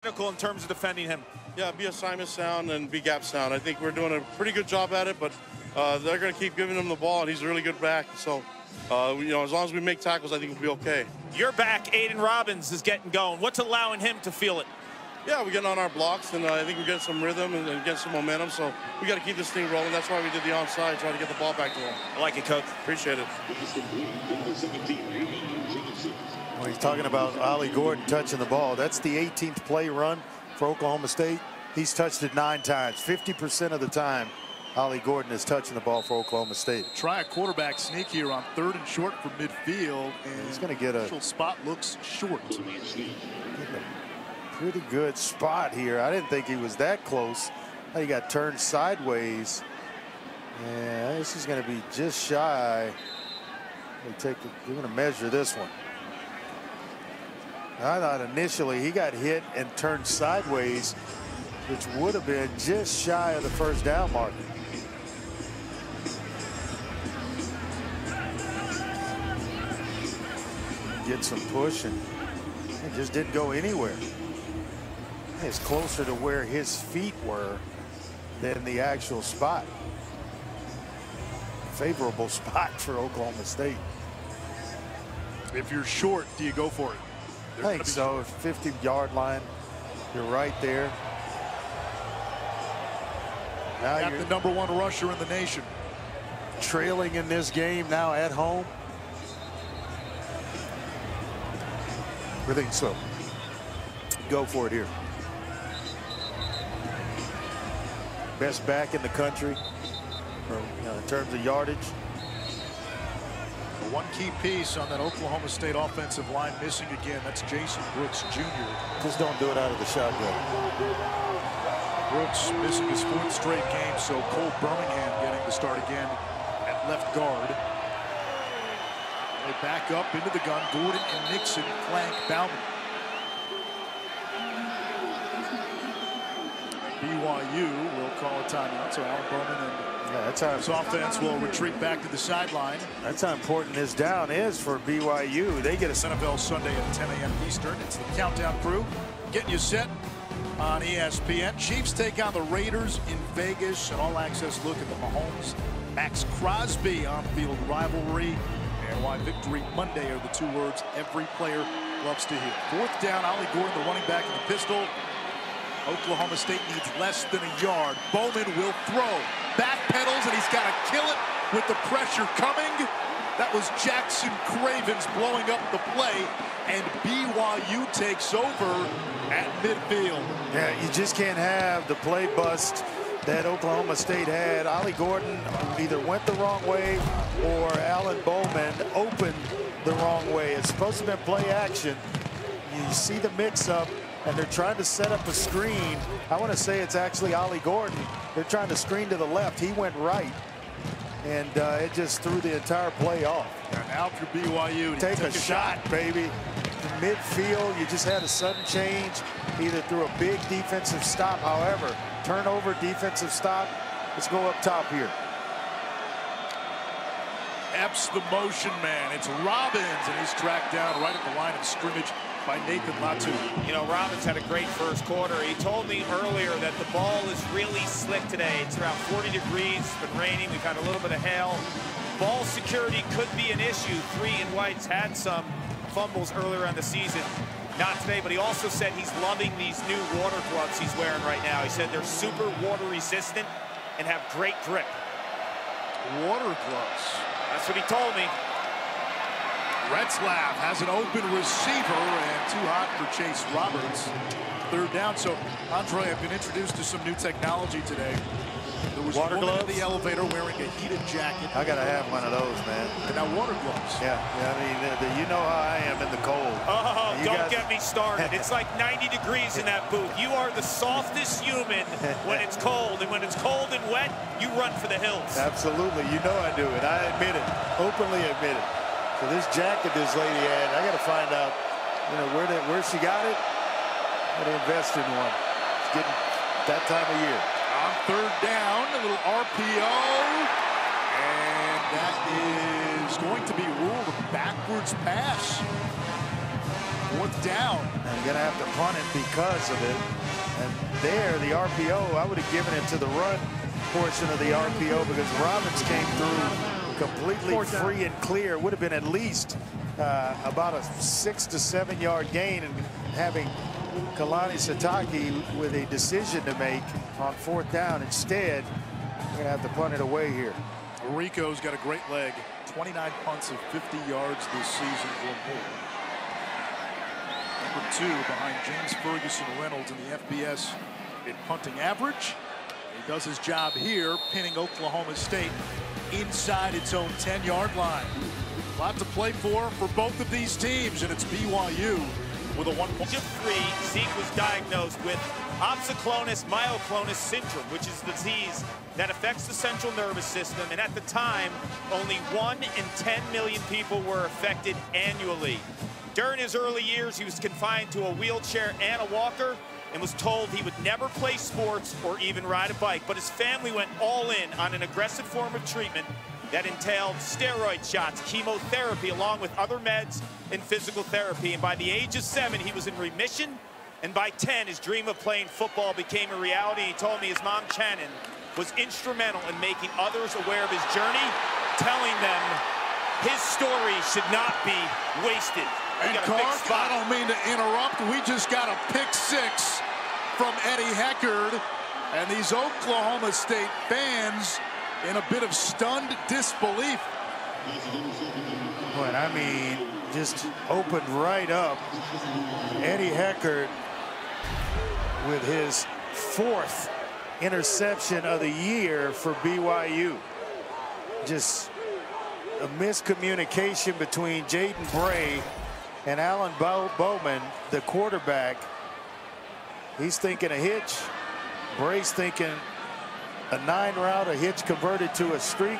In terms of defending him. Yeah, be assignment sound and be gap sound. I think we're doing a pretty good job at it, but they're going to keep giving him the ball, and he's a really good back. So, you know, as long as we make tackles, I think we'll be okay. Your back, Aiden Robbins, is getting going. What's allowing him to feel it? Yeah, we're getting on our blocks, and I think we're getting some rhythm and getting some momentum. So we got to keep this thing rolling. That's why we did the onside, try to get the ball back to him. I like it, Coach. Appreciate it. Well, he's talking about Ollie Gordon touching the ball. That's the 18th play run for Oklahoma State. He's touched it 9 times. 50% of the time, Ollie Gordon is touching the ball for Oklahoma State. Try a quarterback sneak here on 3rd and short from midfield, and he's going to get a spot looks short. Pretty good spot here. I didn't think he was that close. He got turned sideways. Yeah, this is going to be just shy. We're going to measure this one. I thought initially he got hit and turned sideways, which would have been just shy of the first down marker. Get some push, and it just didn't go anywhere. It's closer to where his feet were than the actual spot. Favorable spot for Oklahoma State. If you're short, do you go for it? I think so. 50-yard line, you're right there. Now you're the #1 rusher in the nation. Trailing in this game now at home. I think so. Go for it here. Best back in the country, in terms of yardage. One key piece on that Oklahoma State offensive line missing again. That's Jason Brooks Jr. Just don't do it out of the shotgun. Brooks missing his 4th straight game, so Cole Birmingham getting to start again at left guard. They back up into the gun. Gordon and Nixon flank Bauman. BYU will call a timeout, so Alan Bowman and his offense will retreat back to the sideline. That's how important this down is for BYU. They get a NFL Sunday at 10 a.m. Eastern. It's the Countdown Crew getting you set on ESPN. Chiefs take on the Raiders in Vegas. An all-access look at the Mahomes, Max Crosby on-field rivalry, and why victory Monday are the 2 words every player loves to hear. 4th down, Ollie Gordon, the running back in the pistol. Oklahoma State needs less than a yard. Bowman will throw. Back pedals, and he's got to kill it with the pressure coming. That was Jackson Cravens blowing up the play, and BYU takes over at midfield. Yeah, you just can't have the play bust that Oklahoma State had. Ollie Gordon either went the wrong way or Alan Bowman opened the wrong way. It's supposed to have been play action. You see the mix-up, and they're trying to set up a screen. I want to say it's actually Ollie Gordon. They're trying to screen to the left. He went right, and it just threw the entire play off. And now for BYU, take a shot, baby. Midfield, you just had a sudden change, either through a big defensive stop. However, turnover, defensive stop. Let's go up top here. Epps the motion man. It's Robbins, and he's tracked down right at the line of scrimmage by Nathan Latu. You know, Robbins had a great first quarter. He told me earlier that the ball is really slick today. It's around 40 degrees. It's been raining. We've had a little bit of hail. Ball security could be an issue. 3 and White's had some fumbles earlier in the season. Not today, but he also said he's loving these new water gloves he's wearing right now. He said they're super water resistant and have great grip. Water gloves. That's what he told me. Retzlaff has an open receiver, and too hot for Chase Roberts. 3rd down. So, Andre, I've been introduced to some new technology today. There was water a woman gloves in the elevator wearing a heated jacket. I gotta have one of those, man. And now water gloves. Yeah, I mean, you know how I am in the cold. Oh, don't get me started. It's like 90 degrees in that booth. You are the softest human when it's cold, and when it's cold and wet, you run for the hills. Absolutely, you know I do it. I admit it, openly admit it. So this jacket this lady had, I gotta find out, where she got it. I gotta invest in one. It's getting that time of year. On 3rd down, a little RPO, and that is going to be ruled a backwards pass. 4th down. I'm going to have to punt it because of it. And there, the RPO, I would have given it to the run portion of the RPO because Robbins came through completely free and clear. Would have been at least about a 6 to 7 yard gain, and having Kalani Sitake with a decision to make on 4th down. Instead, we're going to have to punt it away here. Rico's got a great leg. 29 punts of 50 yards this season or more. Number 2 behind James Ferguson Reynolds in the FBS in punting average. He does his job here, pinning Oklahoma State inside its own 10-yard line. A lot to play for both of these teams, and it's BYU with a 1 point. Age of 3, Zeke was diagnosed with opsoclonus myoclonus syndrome, which is a disease that affects the central nervous system. And at the time, only 1 in 10 million people were affected annually. During his early years, he was confined to a wheelchair and a walker and was told he would never play sports or even ride a bike. But his family went all in on an aggressive form of treatment that entailed steroid shots, chemotherapy, along with other meds and physical therapy. And by the age of 7, he was in remission. And by 10, his dream of playing football became a reality. He told me his mom, Shannon, was instrumental in making others aware of his journey, telling them his story should not be wasted. And Clark, I don't mean to interrupt. We just got a pick 6 from Eddie Heckard. And these Oklahoma State fans in a bit of stunned disbelief. But I mean, just opened right up. Eddie Heckard with his 4th interception of the year for BYU. Just a miscommunication between Jaden Bray and Alan Bowman, the quarterback. He's thinking a hitch. Bray's thinking a 9 route, a hitch converted to a streak.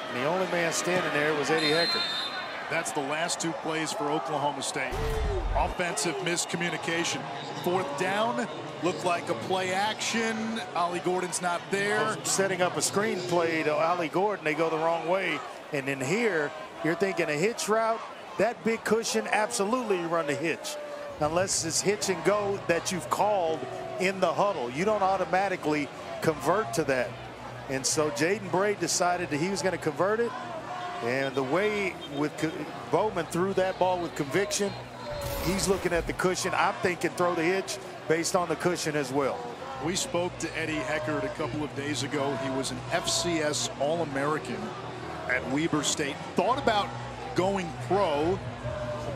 And the only man standing there was Eddie Heckard. That's the last 2 plays for Oklahoma State. Offensive miscommunication. 4th down, looked like a play action. Ollie Gordon's not there. Setting up a screen play to Ollie Gordon, they go the wrong way. And then here, you're thinking a hitch route. That big cushion, absolutely you run the hitch. Unless it's hitch and go that you've called in the huddle. You don't automatically convert to that. And so Jaden Bray decided that he was going to convert it. And the way with Bowman threw that ball with conviction, he's looking at the cushion. I'm thinking throw the hitch based on the cushion as well. We spoke to Eddie Heckard a couple of days ago. He was an FCS All-American at Weber State. Thought about going pro,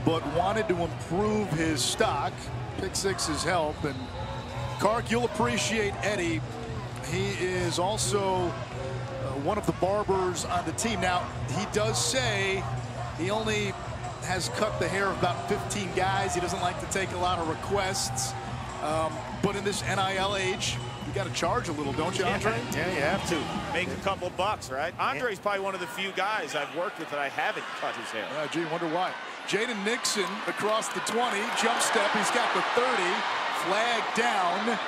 but wanted to improve his stock. Pick 6's help. And Kark, you'll appreciate Eddie. He is also one of the barbers on the team. Now, he does say he only has cut the hair of about 15 guys. He doesn't like to take a lot of requests. But in this NIL age, you got to charge a little, don't you, Andre? Yeah, you have to. Make a couple bucks, right? Andre's probably one of the few guys I've worked with that I haven't cut his hair. Gee, wonder why. Jaden Nixon across the 20, jump step. He's got the 30, flag down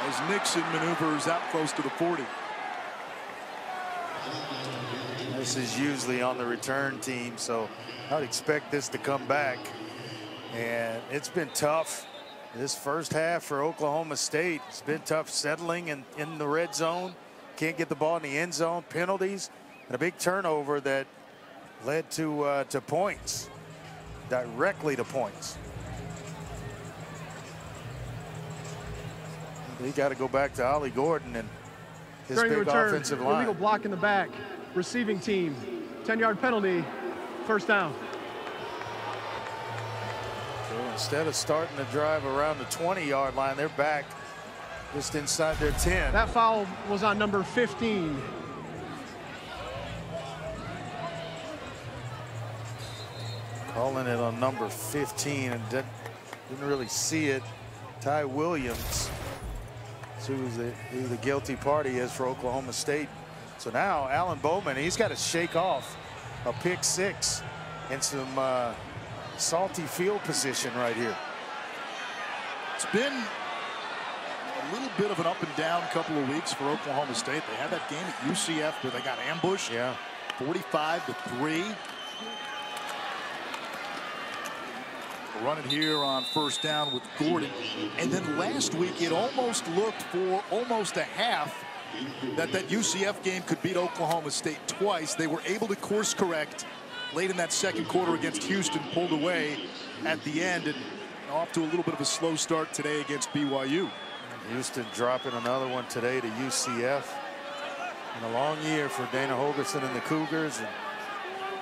as Nixon maneuvers out close to the 40. This is usually on the return team, so I would expect this to come back. And it's been tough. This first half for Oklahoma State, it's been tough settling in the red zone. Can't get the ball in the end zone. Penalties and a big turnover that led to points, directly to points. They got to go back to Ollie Gordon and his During big the return, offensive line. illegal block in the back, receiving team, 10-yard penalty, 1st down. So instead of starting the drive around the 20-yard line, they're back just inside their 10. That foul was on number 15. Calling it on number 15 and didn't really see it. Ty Williams, who the guilty party is for Oklahoma State. So now Alan Bowman, he's got to shake off a pick 6 and some salty field position right here. It's been a little bit of an up and down couple of weeks for Oklahoma State. They had that game at UCF where they got ambushed. Yeah. 45-3. Run it here on first down with Gordon. And then last week, it almost looked for almost a half that UCF game could beat Oklahoma State twice. They were able to course correct late in that second quarter against Houston, pulled away at the end, and off to a little bit of a slow start today against BYU. Houston dropping another one today to UCF. And a long year for Dana Holgorsen and the Cougars. And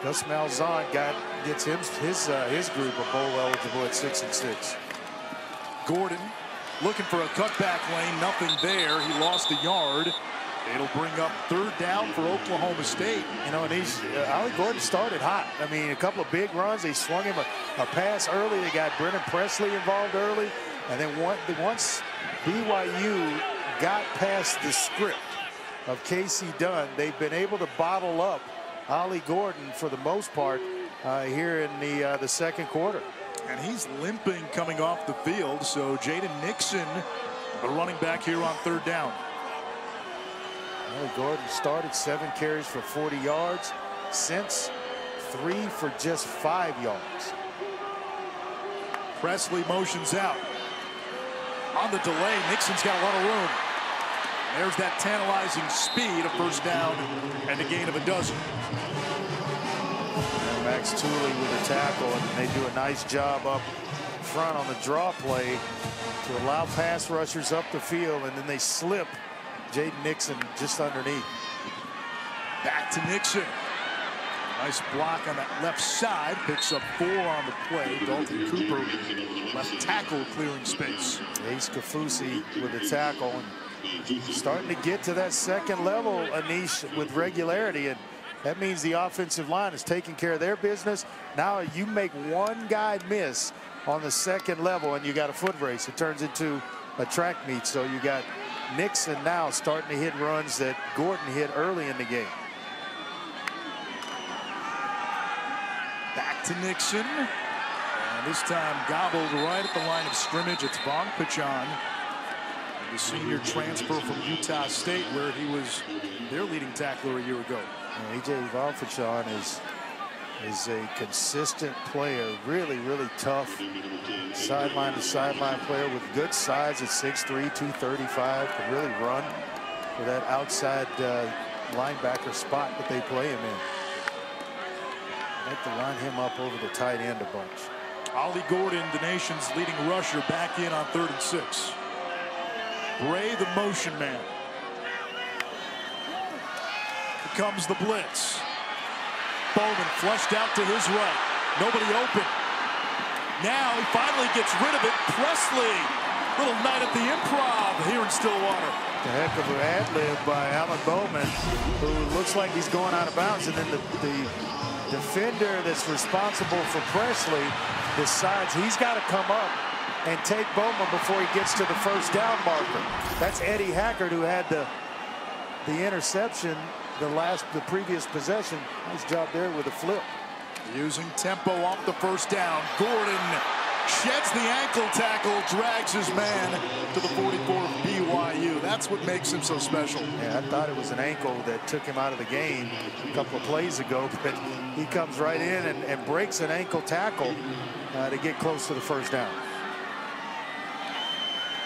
Gus Malzahn gets his group a bowl eligible at 6-6. Gordon looking for a cutback lane, nothing there. He lost a yard. It'll bring up third down for Oklahoma State. You know, and Ollie Gordon started hot. I mean, a couple of big runs. They swung him a pass early. They got Brennan Presley involved early. And then once BYU got past the script of Casey Dunn, they've been able to bottle up Ollie Gordon for the most part here in the second quarter. And he's limping coming off the field. So Jaden Nixon, the running back here on third down. Ollie Gordon started 7 carries for 40 yards. Since 3 for just 5 yards. Presley motions out. On the delay, Nixon's got a lot of room. There's that tantalizing speed, a first down and a gain of a dozen. And Max Tooley with a tackle, and they do a nice job up front on the draw play to allow pass rushers up the field, and then they slip Jaden Nixon just underneath. Back to Nixon. Nice block on that left side. Picks up 4 on the play. Dalton Cooper, left tackle, clearing space. Ace Kafusi with a tackle. And starting to get to that second level, Anish, with regularity. And that means the offensive line is taking care of their business. Now you make one guy miss on the second level, and you got a foot race. It turns into a track meet. So you got Nixon now starting to hit runs that Gordon hit early in the game. Back to Nixon. And this time gobbled right at the line of scrimmage. It's Vaughn Pichon, the senior transfer from Utah State, where he was their leading tackler a year ago. A.J. Vaughn Pichon is a consistent player, really tough sideline to sideline player with good size at 6'3", 235, can really run for that outside linebacker spot that they play him in. Like to line him up over the tight end a bunch. Ollie Gordon, the nation's leading rusher, back in on 3rd and 6. Bray, the motion man. Here comes the blitz. Bowman flushed out to his right. Nobody open. Now he finally gets rid of it. Presley, little night at the Improv here in Stillwater. A heck of an ad-lib by Alan Bowman, who looks like he's going out of bounds, and then the defender that's responsible for Presley decides he's got to come up and take Bowman before he gets to the first down marker. That's Eddie Hackard, who had the interception the previous possession. Nice job there with a flip. Using tempo off the first down. Gordon sheds the ankle tackle, drags his man to the 44 of BYU. That's what makes him so special. Yeah, I thought it was an ankle that took him out of the game a couple of plays ago, but he comes right in and breaks an ankle tackle to get close to the first down.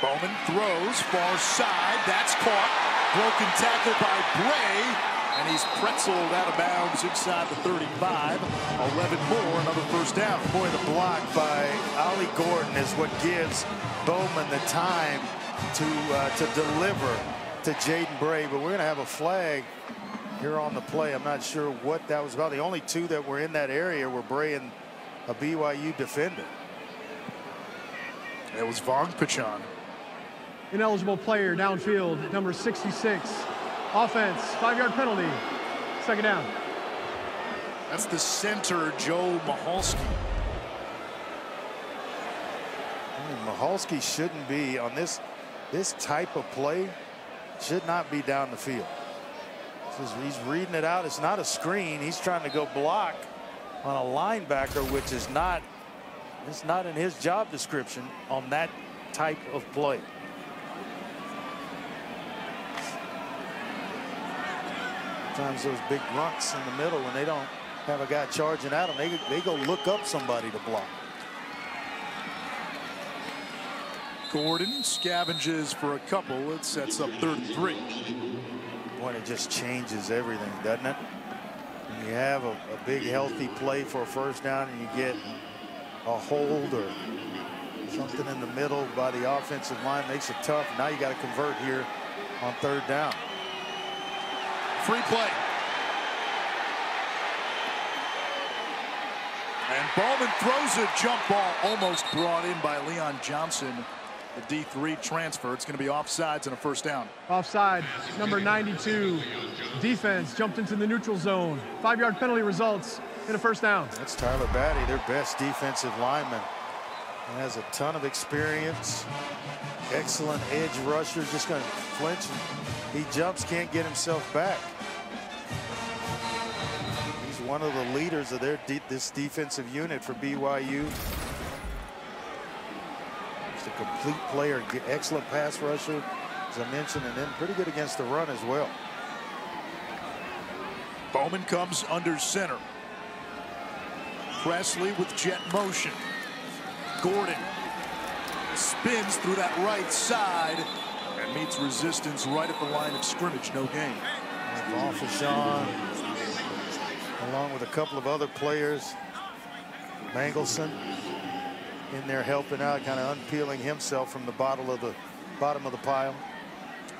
Bowman throws far side. That's caught. Broken tackle by Bray. And he's pretzeled out of bounds inside the 35. 11 more, another first down. Boy, the block by Ollie Gordon is what gives Bowman the time to deliver to Jaden Bray. But we're going to have a flag here on the play. I'm not sure what that was about. The only 2 that were in that area were Bray and a BYU defender. It was Vaughn Pichon. Ineligible player downfield, number 66. Offense, 5-yard penalty. Second down. That's the center, Joe Michalski. Michalski shouldn't be on this type of play. Should not be down the field. He's reading it out. It's not a screen. He's trying to go block on a linebacker, which is not. It's not in his job description on that type of play. Sometimes those big rucks in the middle, when they don't have a guy charging at them, they go look up somebody to block. Gordon scavenges for a couple. It sets up 3rd and 3. Boy, it just changes everything, doesn't it? When you have a big healthy play for a first down and you get a hold or something in the middle by the offensive line, makes it tough. Now you got to convert here on 3rd down. Free play. And Bowman throws a jump ball almost brought in by Leon Johnson, the D3 transfer. It's going to be offsides and a first down. Offside, number 92. Defense jumped into the neutral zone. 5-yard penalty results in a first down. That's Tyler Batty, their best defensive lineman. He has a ton of experience. Excellent edge rusher, just going to flinch. And he jumps, can't get himself back. He's one of the leaders of this defensive unit for BYU. Just a complete player, excellent pass rusher, as I mentioned, and then pretty good against the run as well. Bowman comes under center. Presley with jet motion. Gordon spins through that right side and meets resistance right at the line of scrimmage. No gain. Sean, along with a couple of other players. Mangelson in there helping out, kind of unpeeling himself from the bottom of the pile.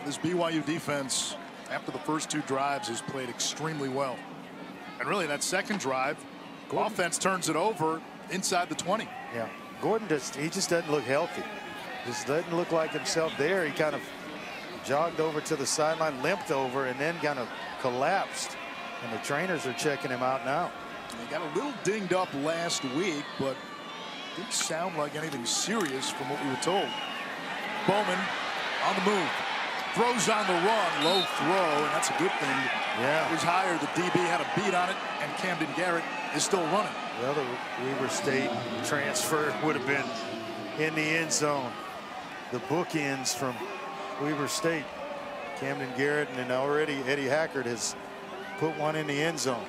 This BYU defense, after the first 2 drives, has played extremely well. And really, that second drive, offense turns it over inside the 20. Yeah, Gordon he just doesn't look healthy. Just doesn't look like himself there. He kind of jogged over to the sideline, limped over, and then kind of collapsed. And the trainers are checking him out now. He got a little dinged up last week, but didn't sound like anything serious from what we were told. Bowman on the move. Throws on the run, low throw, and that's a good thing. Yeah. It was higher. The DB had a beat on it, and Camden Garrett is still running. The other Weber State transfer would have been in the end zone. The bookends from Weber State. Camden Garrett, and then already Eddie Hackard has put one in the end zone.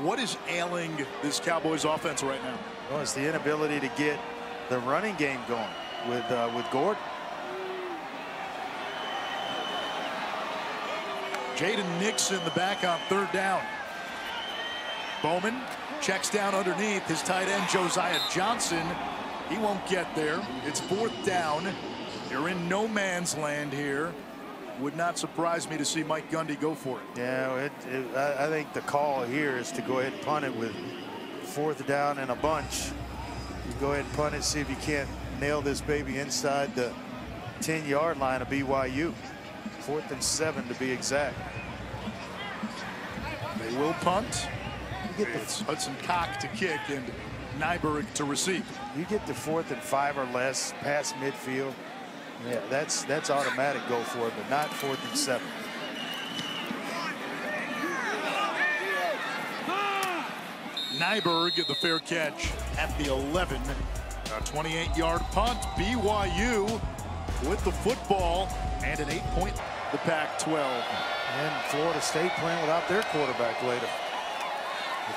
What is ailing this Cowboys offense right now? Well, it's the inability to get the running game going with Gordon. Jaden Nixon the back on 3rd down. Bowman checks down underneath his tight end Josiah Johnson. He won't get there. It's 4th down. You're in no man's land here. Would not surprise me to see Mike Gundy go for it. Yeah, I think the call here is to go ahead and punt it with 4th down and a bunch. You go ahead and punt it, see if you can't nail this baby inside the 10-yard line of BYU. 4th and 7 to be exact. They will punt. It's Hudson Cock to kick and Nyberg to receive. You get to 4th and 5 or less past midfield. Yeah, that's automatic go for it, but not 4th and 7. Nyberg, the fair catch at the 11. A 28-yard punt. BYU with the football and an 8-point. The Pac-12. And Florida State playing without their quarterback later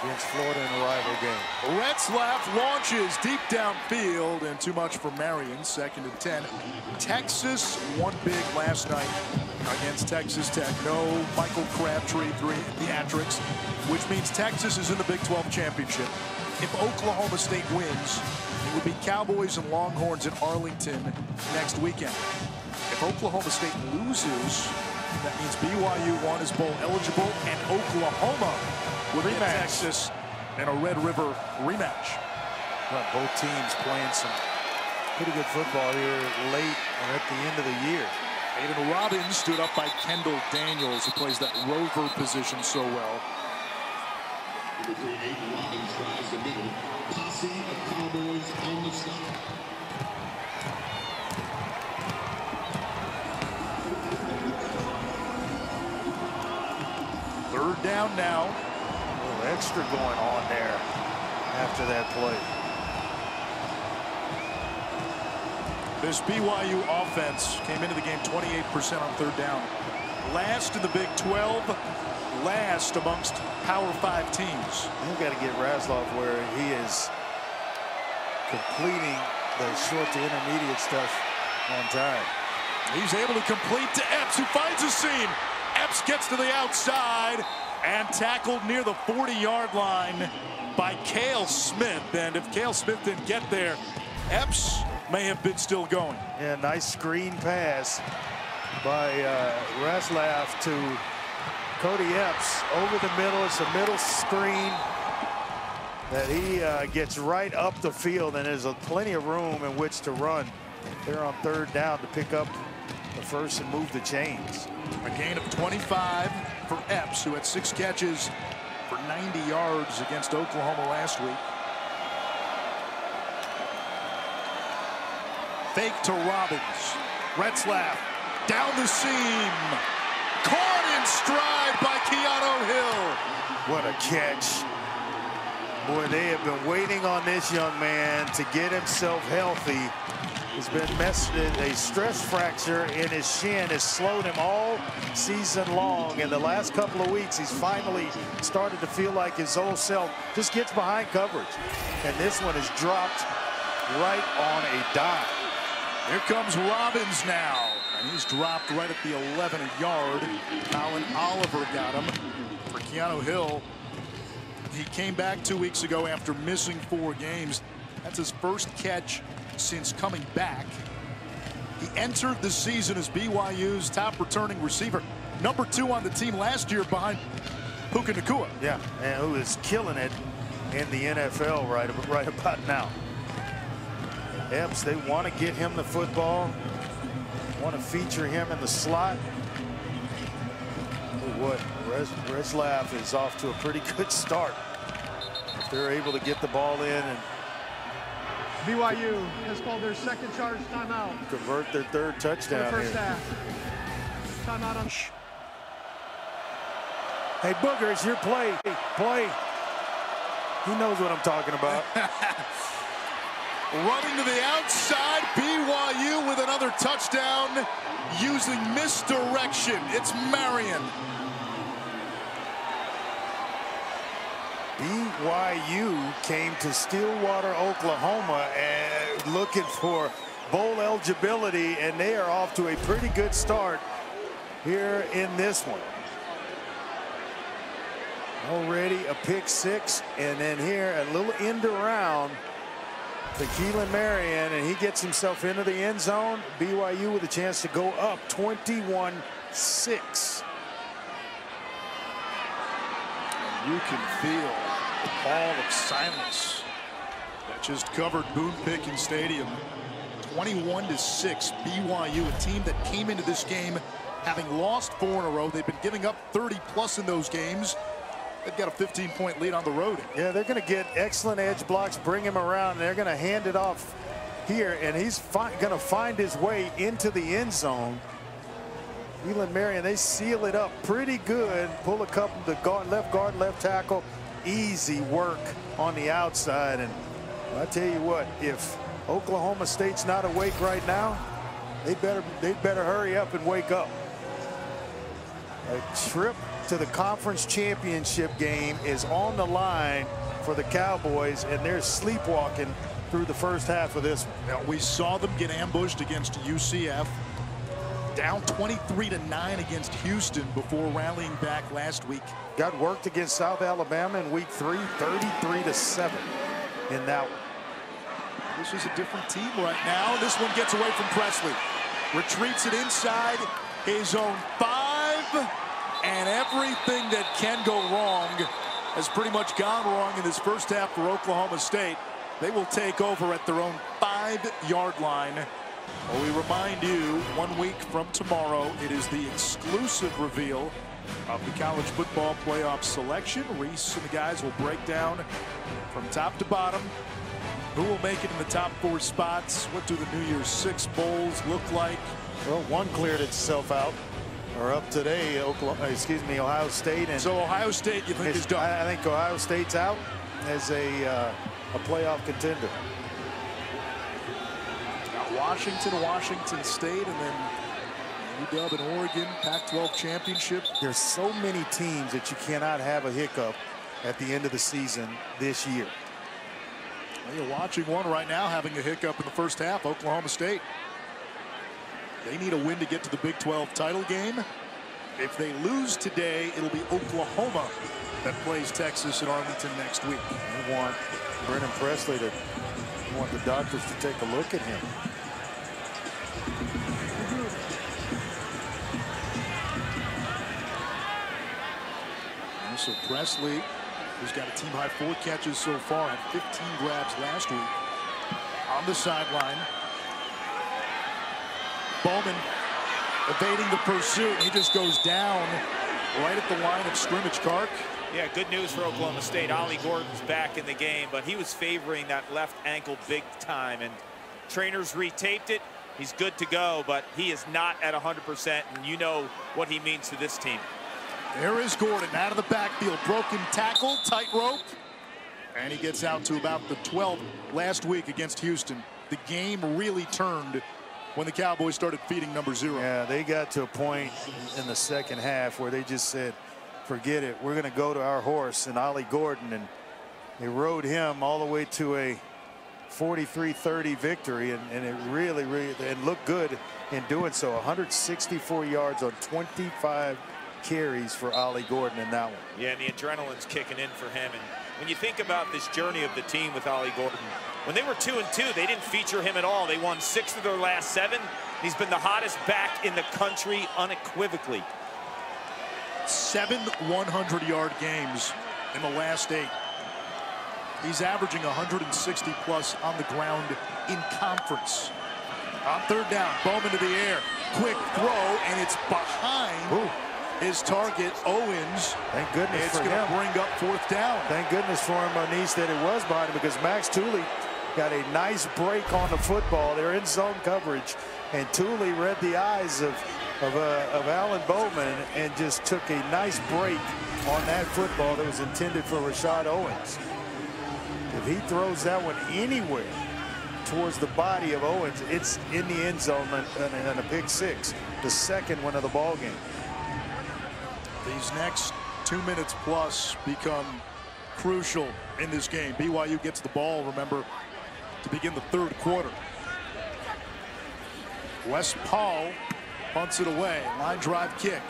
against Florida in a rival game. Retzlaff launches deep downfield and too much for Marion. 2nd and 10. Texas won big last night against Texas Tech. No Michael Crabtree theatrics, which means Texas is in the Big 12 championship. If Oklahoma State wins, it would be Cowboys and Longhorns in Arlington next weekend. If Oklahoma State loses, that means BYU 1 is bowl eligible, and Oklahoma will be Texas in a Red River rematch. Well, both teams playing some pretty good football here late or at the end of the year. Aiden Robbins stood up by Kendall Daniels, who plays that rover position so well. Aiden Robbins drives the middle. Posse of Cowboys on the stop. Third down now. A little extra going on there after that play. This BYU offense came into the game 28% on 3rd down. Last in the Big 12, last amongst Power 5 teams. You've got to get Raslov where he is completing the short to intermediate stuff On time. He's able to complete to Epps, who finds a seam. Epps gets to the outside and tackled near the 40-yard line by Cale Smith. And if Cale Smith didn't get there, Epps may have been still going. Yeah, nice screen pass by Retzlaff to Cody Epps over the middle. It's a middle screen that he gets right up the field, and there's plenty of room in which to run. They're on third down to pick up the first and move the chains. A gain of 25 for Epps, who had 6 catches for 90 yards against Oklahoma last week. Fake to Robbins. Retzlaff down the seam. Caught in stride by Keanu Hill. What a catch. Boy, they have been waiting on this young man to get himself healthy. He's been a stress fracture in his shin has slowed him all season long. In the last couple of weeks, he's finally started to feel like his old self. Just gets behind coverage. And this one is dropped right on a dime. Here comes Robbins now. And he's dropped right at the 11-yard. Colin Oliver got him. For Keanu Hill, he came back 2 weeks ago after missing 4 games. That's his first catch since coming back. He entered the season as BYU's top returning receiver, number 2 on the team last year behind Puka Nacua. Yeah, and who is killing it in the NFL right about now. Epps, they want to get him the football, want to feature him in the slot. What, Retzlaff is off to a pretty good start. If they're able to get the ball in and BYU has called their second charge timeout. Convert their third touchdown. First half. Timeout on. Hey, Booger, it's your play. Play. He knows what I'm talking about. Running to the outside, BYU with another touchdown using misdirection. It's Marion. BYU came to Stillwater, Oklahoma, and looking for bowl eligibility, and they are off to a pretty good start here in this one. Already a pick 6, and then here a little end around to Keelan Marion, and he gets himself into the end zone. BYU with a chance to go up 21-6. You can feel the ball of silence that just covered Boone Pickens Stadium. 21-6, BYU, a team that came into this game having lost 4 in a row. They've been giving up 30+ in those games. They've got a 15-point lead on the road. Yeah, they're going to get excellent edge blocks, bring him around, and they're going to hand it off here, and he's going to find his way into the end zone. Keelan Marion, they seal it up pretty good. Pull a couple, the guard, left tackle. Easy work on the outside. And I tell you what, if Oklahoma State's not awake right now, they better hurry up and wake up. A trip to the conference championship game is on the line for the Cowboys, and they're sleepwalking through the first half of this one. Now, we saw them get ambushed against UCF. Down 23-9 against Houston before rallying back last week. Got worked against South Alabama in week 3, 33-7 in that one. This is a different team right now. This one gets away from Presley. Retreats it inside his own 5. And everything that can go wrong has pretty much gone wrong in this first half for Oklahoma State. They will take over at their own 5-yard line. Well, we remind you, 1 week from tomorrow, it is the exclusive reveal of the college football playoff selection. Reese and the guys will break down from top to bottom who will make it in the top 4 spots. What do the New Year's 6 bowls look like? Well, one cleared itself out, or up today. Ohio State. And so Ohio State, you think, is done? I think Ohio State's out as a playoff contender. Washington State, and then UW and Oregon, Pac-12 championship. There's so many teams that you cannot have a hiccup at the end of the season this year. Well, you're watching one right now having a hiccup in the first half, Oklahoma State. They need a win to get to the Big 12 title game. If they lose today, it'll be Oklahoma that plays Texas in Arlington next week. We want Brennan Presley to want the doctors to take a look at him. And so Presley, who's got a team-high 4 catches so far, had 15 grabs last week. On the sideline, Bowman evading the pursuit. He just goes down right at the line of scrimmage. Clark. Yeah, good news for Oklahoma State. Ollie Gordon's back in the game, but he was favoring that left ankle big time, and trainers retaped it. He's good to go, but he is not at 100%, and you know what he means to this team. There is Gordon out of the backfield. Broken tackle, tightrope, and he gets out to about the 12 last week against Houston. The game really turned when the Cowboys started feeding number 0. Yeah, they got to a point in the second half where they just said, forget it. We're going to go to our horse and Ollie Gordon, and they rode him all the way to a 43-30 victory, and it really and looked good in doing so. 164 yards on 25 carries for Ollie Gordon in that one. Yeah, and the adrenaline's kicking in for him. And when you think about this journey of the team with Ollie Gordon, when they were 2-2, they didn't feature him at all. They won 6 of their last 7. He's been the hottest back in the country unequivocally. 7 100-yard games in the last 8. He's averaging 160 plus on the ground in conference. On third down, Bowman to the air, quick throw, and it's behind his target, Owens. Thank goodness it's for going him. to bring up 4th down. Thank goodness for him, Moniz, that it was behind him, because Max Tooley got a nice break on the football. They're in zone coverage, and Tooley read the eyes of Alan Bowman and just took a nice break on that football that was intended for Rashad Owens. If he throws that one anywhere towards the body of Owens, it's in the end zone and a pick 6, the second one of the ball game. These next 2 minutes plus become crucial in this game. BYU gets the ball, remember, to begin the 3rd quarter. Wes Paul punts it away. Line drive kick.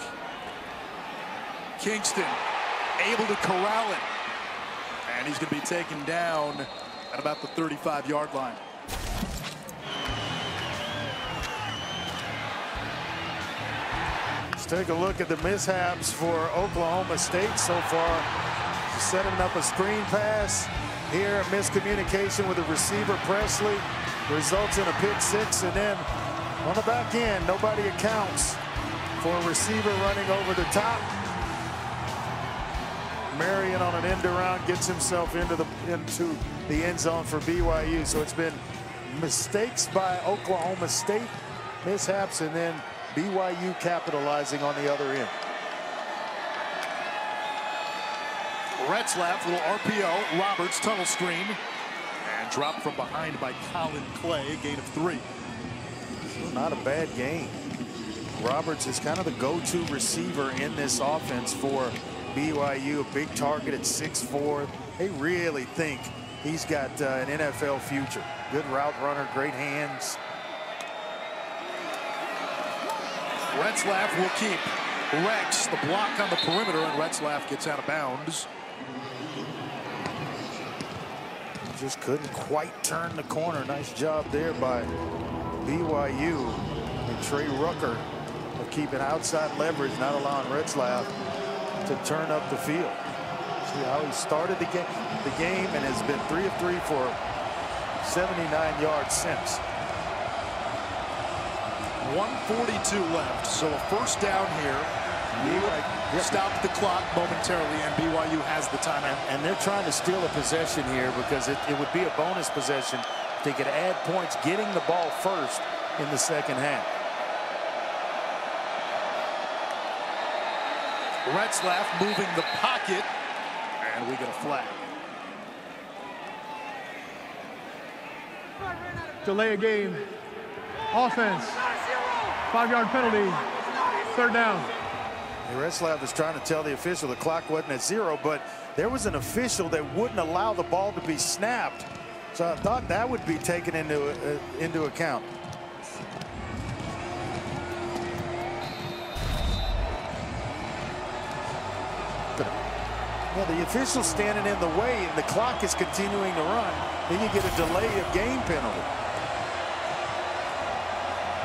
Kingston able to corral it. And he's going to be taken down at about the 35-yard line. Let's take a look at the mishaps for Oklahoma State so far. Setting up a screen pass. Here, a miscommunication with the receiver, Presley, results in a pick 6, and then on the back end, nobody accounts for a receiver running over the top. Marion on an end around gets himself into the end zone for BYU. So it's been mistakes by Oklahoma State, mishaps, and then BYU capitalizing on the other end. Retzlaff, little RPO, Roberts tunnel screen, and dropped from behind by Colin Clay, gain of 3. Not a bad game. Roberts is kind of the go-to receiver in this offense for BYU, a big target at 6'4". They really think he's got an NFL future. Good route runner, great hands. Retzlaff will keep Rex the block on the perimeter, and Retzlaff gets out of bounds. Just couldn't quite turn the corner. Nice job there by BYU and Trey Rucker of keeping outside leverage, not allowing Retzlaff to turn up the field. See how he started the game and has been 3 of 3 for 79 yards since. 1:42 left, so a first down here. Stop the clock momentarily, and BYU has the timeout. And they're trying to steal a possession here because it would be a bonus possession if they could add points getting the ball first in the second half. Retzlaff moving the pocket, and we get a flag. Delay a game. Offense. 5-yard penalty. 3rd down. Retzlaff is trying to tell the official the clock wasn't at 0, but there was an official that wouldn't allow the ball to be snapped. So I thought that would be taken into account. Well, the official's standing in the way, and the clock is continuing to run. Then you get a delay of game penalty.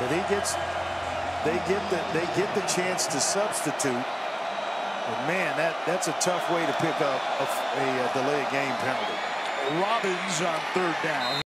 But they get the chance to substitute. But man, that's a tough way to pick up a delay of game penalty. Robbins on third down.